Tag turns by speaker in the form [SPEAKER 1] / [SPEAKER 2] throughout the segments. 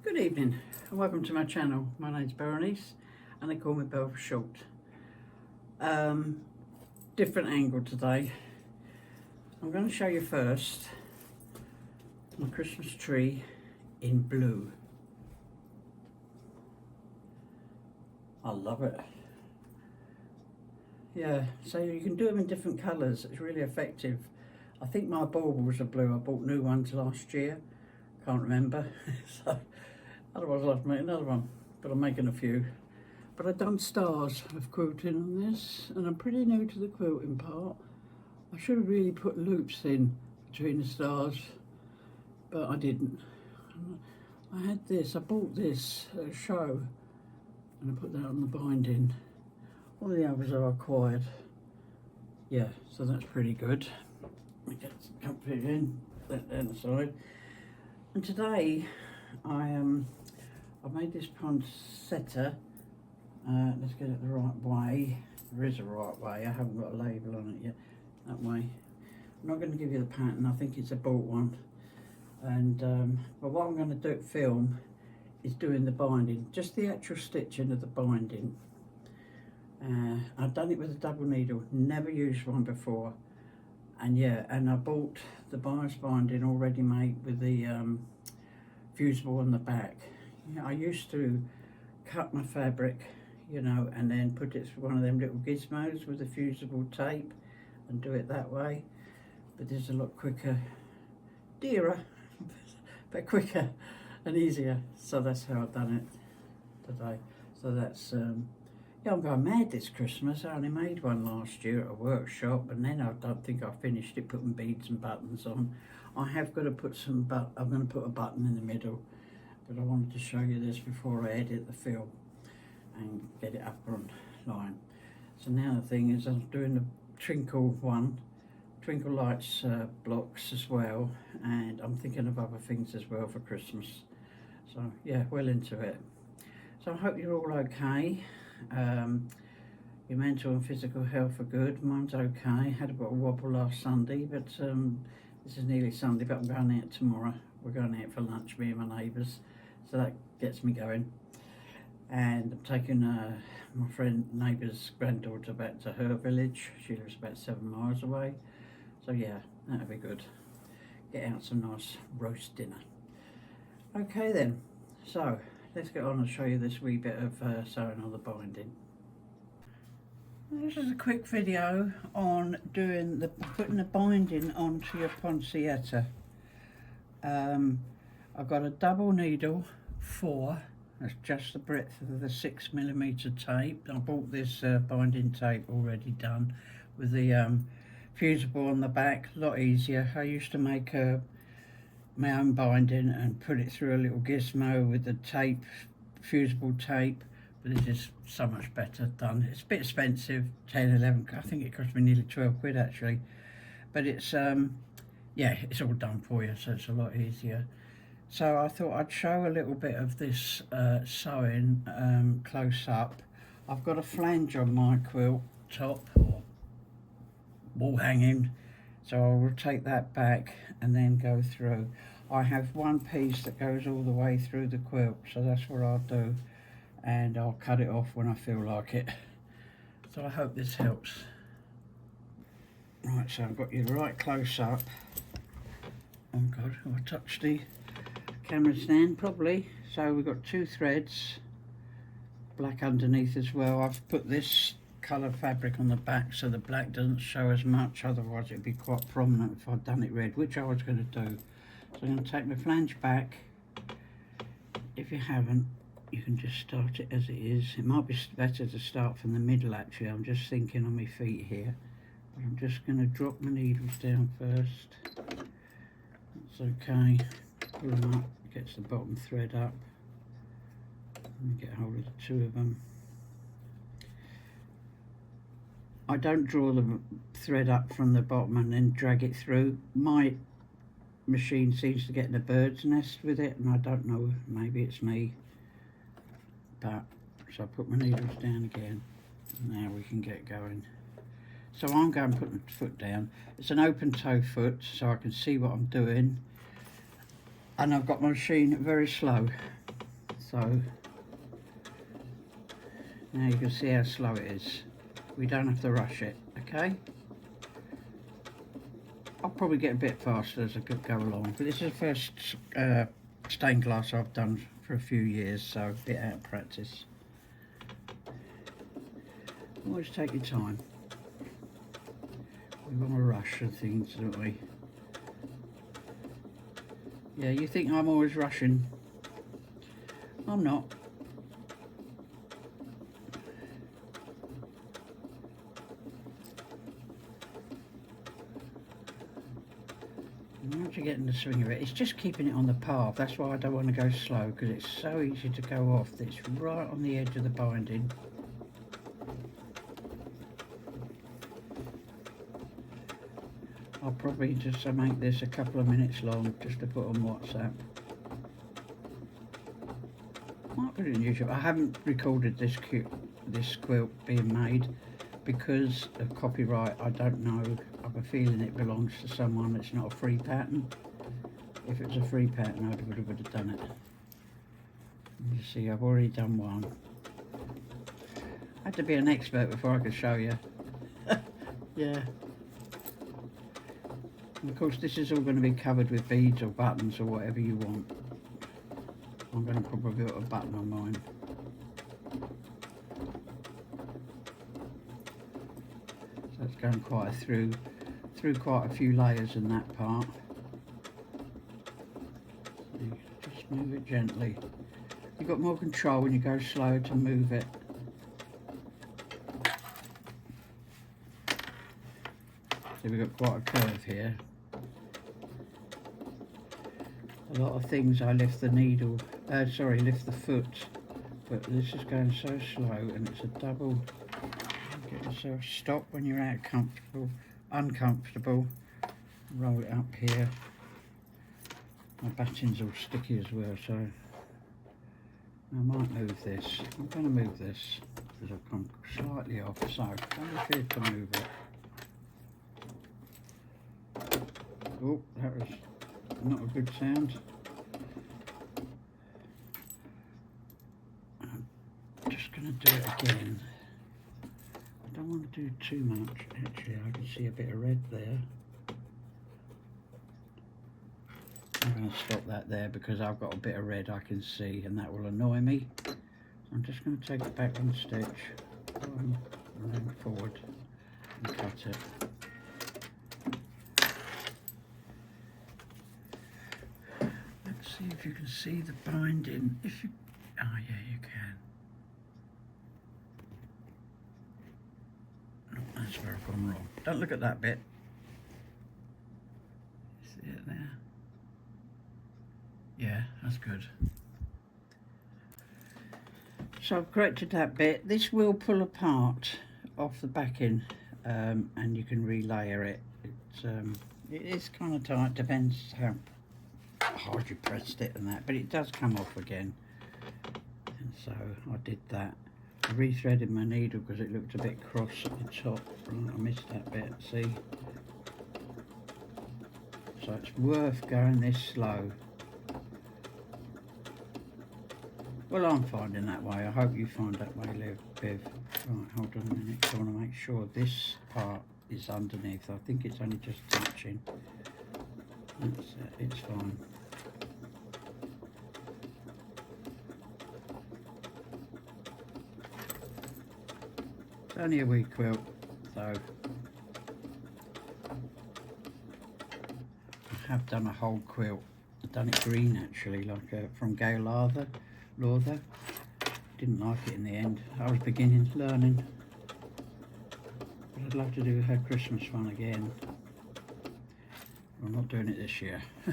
[SPEAKER 1] Good evening and welcome to my channel. My name's Berenice and they call me Belle for short. Different angle today. I'm going to show you first my Christmas tree in blue. I love it. Yeah, so you can do them in different colours. It's really effective. I think my baubles are blue. I bought new ones last year. Can't remember. So otherwise I'll have to make another one, but I'm making a few. But I've done stars of quilting on this, and I'm pretty new to the quilting part. I should have really put loops in between the stars, but I didn't. I had this, I bought this at a show, and I put that on the binding. All the others are acquired. Yeah, so that's pretty good. Let me get some comfort in, that down the side. And today, I've made this poinsettia. Let's get it the right way. There is a right way. I haven't got a label on it yet. That way. I'm not going to give you the pattern. I think it's a bought one. And but what I'm going to do film is doing the binding, just the actual stitching of the binding. I've done it with a double needle. Never used one before. And yeah, and I bought the bias binding already made with the fusible on the back. You know, I used to cut my fabric, you know, and then put it through one of them little gizmos with the fusible tape and do it that way. But this is a lot quicker, dearer, but quicker and easier. So that's how I've done it today. So that's yeah, I'm going mad this Christmas. I only made one last year at a workshop, and then I don't think I finished it putting beads and buttons on. I have got to put some, I'm going to put a button in the middle, but I wanted to show you this before I edit the film and get it up online. So now the thing is, I'm doing the twinkle lights blocks as well, and I'm thinking of other things as well for Christmas. So yeah, well into it. So I hope you're all okay. Your mental and physical health are good. Mine's okay. Had a bit of wobble last Sunday, but this is nearly Sunday, but I'm going out tomorrow. We're going out for lunch, me and my neighbours, so that gets me going. And I'm taking my friend neighbour's granddaughter back to her village. She lives about 7 miles away, so yeah, that'll be good. Get out some nice roast dinner. Okay then, so let's get on and show you this wee bit of sewing on the binding. This is a quick video on putting the binding onto your poinsettia. I've got a double needle 4. That's just the breadth of the 6mm tape. I bought this binding tape already done with the fusible on the back. A lot easier. I used to make my own binding and put it through a little gizmo with the tape, fusible tape, but it's just so much better done. It's a bit expensive, 10, 11, I think it cost me nearly 12 quid actually, but it's yeah, it's all done for you, so it's a lot easier. So I thought I'd show a little bit of this sewing close up. I've got a flange on my quilt top, or wall hanging, so I'll rotate that back and then go through. I have one piece that goes all the way through the quilt, so that's what I'll do, and I'll cut it off when I feel like it. So I hope this helps. Right, so I've got you right close up. Oh God, I touched the camera stand probably. So we've got 2 threads, black underneath as well. I've put this colour fabric on the back so the black doesn't show as much, otherwise it'd be quite prominent if I'd done it red, which I was going to do. So I'm going to take my flange back. If you haven't, you can just start it as it is. It might be better to start from the middle actually. I'm just thinking on my feet here, but I'm just going to drop my needles down first. That's okay. Pull them up, gets the bottom thread up. Let me get hold of the 2 of them. I don't draw the thread up from the bottom and then drag it through. My machine seems to get in a bird's nest with it, and I don't know, maybe it's me. But so I put my needles down again. Now we can get going. So I'm going to put my foot down. It's an open toe foot, so I can see what I'm doing. And I've got my machine very slow. So now you can see how slow it is. We don't have to rush it, okay? I'll probably get a bit faster as I go along, but this is the first stained glass I've done for a few years, so a bit out of practice. Always take your time. We want to rush and things, don't we? Yeah, you think I'm always rushing. I'm not. Once you get in the swing of it, it's just keeping it on the path. That's why I don't want to go slow, because it's so easy to go off. It's right on the edge of the binding. I'll probably just make this a couple of minutes long just to put on WhatsApp. Might put it on YouTube. I haven't recorded this quilt being made because of copyright. I don't know. I have a feeling it belongs to someone. It's not a free pattern. If it was a free pattern, I would have done it. You see, I've already done one. I had to be an expert before I could show you. Yeah. And of course, this is all going to be covered with beads or buttons or whatever you want. I'm going to probably put a button on mine. So it's going quite through quite a few layers in that part. So you just move it gently. You've got more control when you go slow to move it. So we've got quite a curve here. A lot of things I lift the needle, lift the foot, but this is going so slow and it's a double. Get yourself stop when you're uncomfortable. Roll it up here. My batting's all sticky as well, so I might move this. I'm going to move this because I've come slightly off, so don't be afraid to move it. Oh, that was not a good sound. I'm just going to do it again. I don't want to do too much. Actually, I can see a bit of red there. I'm going to stop that there because I've got a bit of red I can see and that will annoy me. So I'm just going to take it back one stitch and then forward and cut it. See if you can see the binding. If you, oh yeah, you can. Oh, that's where I've gone wrong. Don't look at that bit. See it there? Yeah, that's good. So I've corrected that bit. This will pull apart off the backing, and you can relayer it. It is kind of tight. Depends how hard you pressed it and that, but it does come off again. And so I did that. I rethreaded my needle because it looked a bit cross at the top. Right, I missed that bit, see? So it's worth going this slow. Well, I'm finding that way. I hope you find that way, Viv. Right, hold on a minute. I want to make sure this part is underneath. I think it's only just touching. That's it, it's fine. It's only a wee quilt, so I have done a whole quilt. I've done it green actually, like from Gail Lather. Didn't like it in the end. I was beginning learning, but I'd love to do her Christmas one again. I'm not doing it this year. So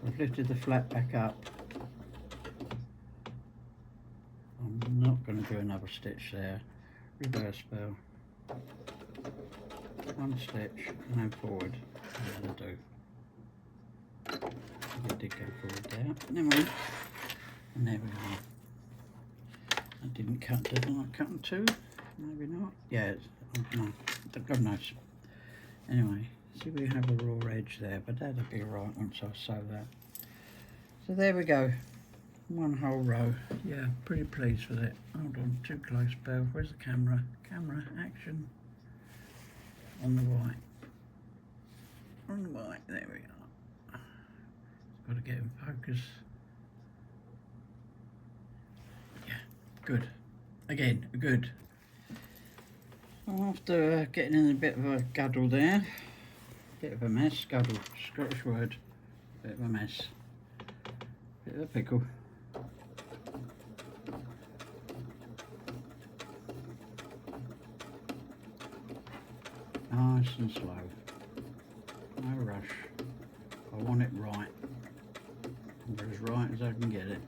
[SPEAKER 1] I've lifted the flat back up. I'm not going to do another stitch there. Reverse bell. One stitch and then forward. That'll do. It did go forward there. Never mind. And there we are. I didn't cut, didn't I? Cut in two? Maybe not. Yeah, no, God knows. Anyway, See, we have a raw edge there, but that'll be right once I sew that. So there we go, one whole row. Yeah, pretty pleased with it. Hold on, too close, Bev. Where's the camera? Camera, action. On the white. On the white, there we are. Got to get in focus. Yeah, good. Again, good. So after getting in a bit of a guddle there, bit of a mess, guddle, Scottish word, bit of a mess, bit of a pickle. Nice and slow, no rush. I want it right, as right as I can get it.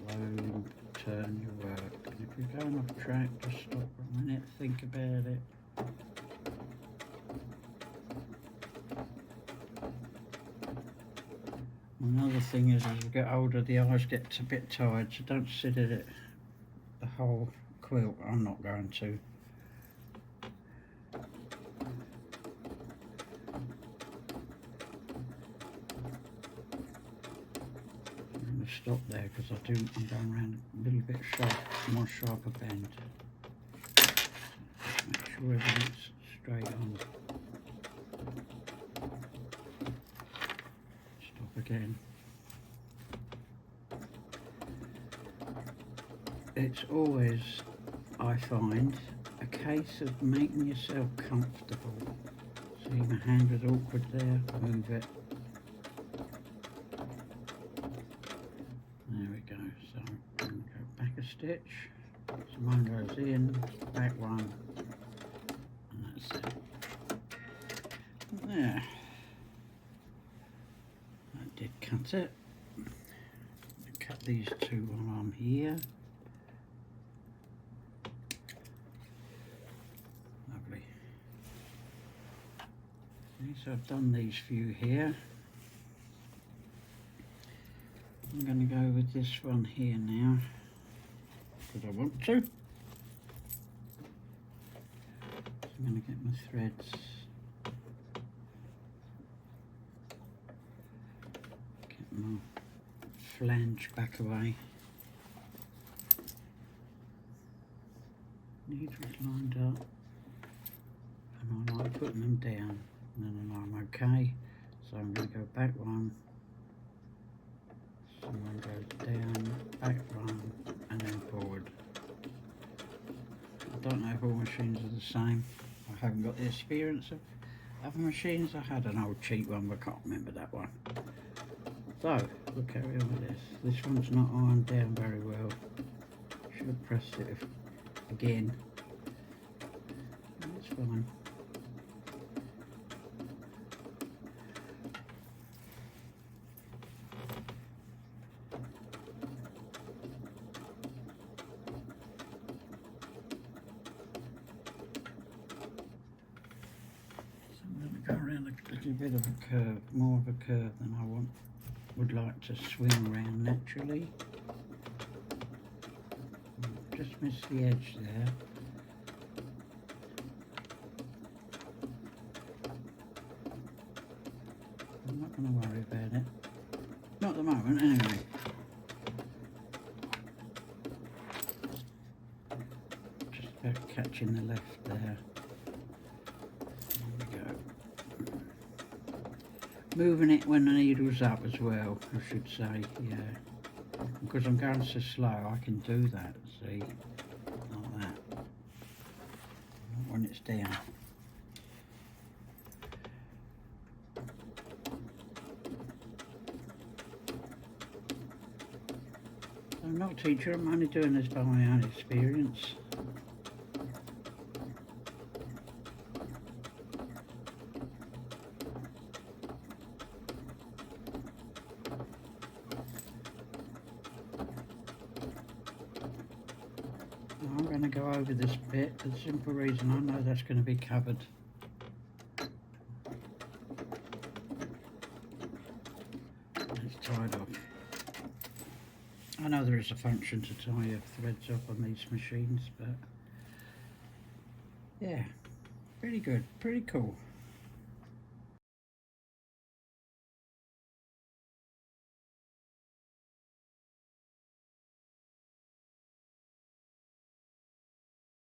[SPEAKER 1] Slowly turn your work. And if you're going off track, just stop for a minute, think about it. Another thing is, as we get older, the eyes get a bit tired, so don't sit at it the whole quilt. I'm not going to. I'm going to stop there because I'm going around a little bit sharp, more sharper bend. Make sure everything's straight on. Stop again. It's always, I find, a case of making yourself comfortable. See, my hand was awkward there, move it. There we go, so I'm going to go back a stitch, so one goes in, back one, and that's it. There, that did cut it. Cut these two while I'm here. Lovely. Okay, so I've done these few here. I'm going to go with this one here now, because I want to. So I'm going to get my threads. Get my flange back away. Needles lined up. And I like putting them down. And then I'm okay. So I'm going to go back one. One goes down, back one, and then forward. I don't know if all machines are the same. I haven't got the experience of other machines. I had an old cheap one, but I can't remember that one. So, we'll carry on with this. This one's not ironed down very well. Should have pressed it again. It's fine. Go around a little bit of a curve, more of a curve than I would like to swing around naturally. Just missed the edge there. I'm not going to worry about it. Not at the moment, anyway. Just about catching the left there. Moving it when the needle's up as well, I should say, yeah. Because I'm going so slow, I can do that, see, like that. Not when it's down. I'm not a teacher, I'm only doing this by my own experience. I'm going to go over this bit for the simple reason I know that's going to be covered. It's tied off. I know there is a function to tie your threads up on these machines, but Yeah, pretty good, pretty cool.